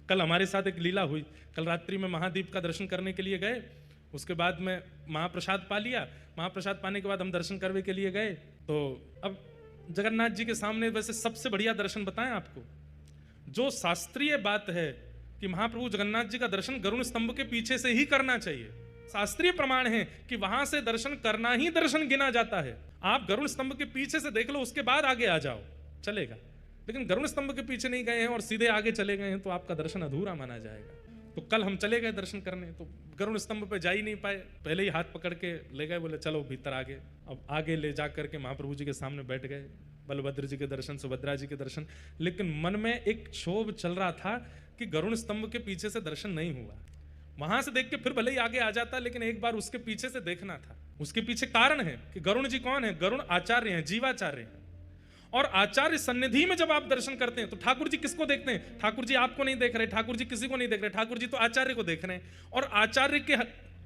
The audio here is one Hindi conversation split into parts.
कल हमारे साथ एक लीला हुई। कल रात्रि में महादीप का दर्शन करने के लिए गए, उसके बाद में महाप्रसाद पा लिया। महाप्रसाद पाने के बाद हम दर्शन करने के लिए गए। तो अब जगन्नाथ जी के सामने वैसे सबसे बढ़िया दर्शन बताएं आपको, जो शास्त्रीय बात है कि महाप्रभु जगन्नाथ जी का दर्शन गरुड़ स्तंभ के पीछे से ही करना चाहिए। शास्त्रीय प्रमाण है कि वहां से दर्शन करना ही दर्शन गिना जाता है। आप गरुड़ स्तंभ के पीछे से देख लो, उसके बाद आगे आ जाओ, चलेगा। लेकिन गरुड़ स्तंभ के पीछे नहीं गए हैं और सीधे आगे चले गए हैं तो आपका दर्शन अधूरा माना जाएगा। तो कल हम चले गए दर्शन करने, तो गरुड़ स्तंभ पे जा ही नहीं पाए। पहले ही हाथ पकड़ के ले गए, बोले चलो भीतर आगे। अब आगे ले जा करके महाप्रभु जी के सामने बैठ गए, बलभद्र जी के दर्शन, सुभद्रा जी के दर्शन। लेकिन मन में एक क्षोभ चल रहा था कि गरुड़ स्तंभ के पीछे से दर्शन नहीं हुआ। वहां से देख के फिर भले ही आगे आ जाता, लेकिन एक बार उसके पीछे से देखना था। उसके पीछे कारण है कि गरुड़ जी कौन है? गरुड़ आचार्य हैं, जीवाचार्य हैं। और आचार्य सन्निधि में जब आप दर्शन करते हैं तो ठाकुर जी किसको देखते हैं? ठाकुर जी आपको नहीं देख रहे, ठाकुर जी किसी को नहीं देख रहे, ठाकुर जी तो आचार्य को देख रहे हैं। और आचार्य के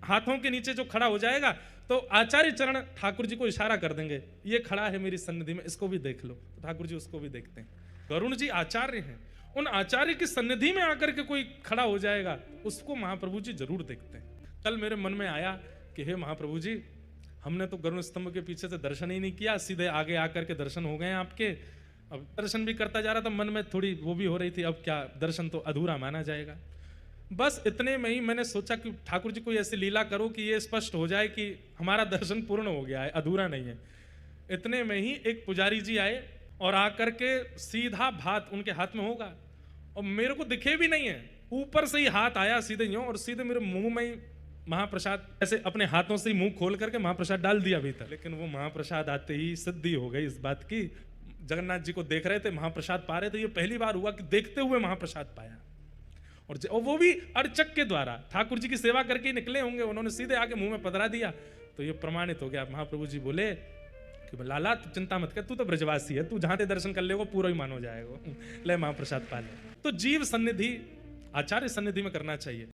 हाथों के नीचे जो खड़ा हो जाएगा तो आचार्य चरण ठाकुर जी को इशारा कर देंगे, ये खड़ा है मेरी सन्निधि में, इसको भी देख लो। तो ठाकुर जी उसको भी देखते हैं। गरुड़ जी आचार्य हैं, उन आचार्य की सन्निधि में आकर के कोई खड़ा हो जाएगा उसको महाप्रभु जी जरूर देखते हैं। कल मेरे मन में आया कि हे महाप्रभु जी, हमने तो गरुड़ स्तंभ के पीछे से दर्शन ही नहीं किया, सीधे आगे आकर के दर्शन हो गए आपके। अब दर्शन भी करता जा रहा था, मन में थोड़ी वो भी हो रही थी, अब क्या दर्शन तो अधूरा माना जाएगा। बस इतने में ही मैंने सोचा कि ठाकुर जी कोई ऐसी लीला करो कि ये स्पष्ट हो जाए कि हमारा दर्शन पूर्ण हो गया है, अधूरा नहीं है। इतने में ही एक पुजारी जी आए और आकर के सीधा भात उनके हाथ में होगा और मेरे को दिखे भी नहीं है, ऊपर से ही हाथ आया सीधे यूं और सीधे मेरे मुंह में ही महाप्रसाद, ऐसे अपने हाथों से ही मुंह खोल करके महाप्रसाद डाल दिया भीतर। लेकिन वो महाप्रसाद आते ही सिद्धि हो गई इस बात की, जगन्नाथ जी को देख रहे थे, महाप्रसाद पा रहे थे। ये पहली बार हुआ कि देखते हुए महाप्रसाद पाया। और वो भी अर्चक के द्वारा, ठाकुर जी की सेवा करके ही निकले होंगे, उन्होंने सीधे आके मुंह में पधरा दिया। तो ये प्रमाणित हो गया। महाप्रभु जी बोले कि लाला तू चिंता मत कर, तू तो ब्रजवासी है, तू जहां ते दर्शन कर ले वो पूरा ही मानो जाएगा, ले महाप्रसाद पा ले। तो जीव सन्निधि आचार्य सन्निधि में करना चाहिए।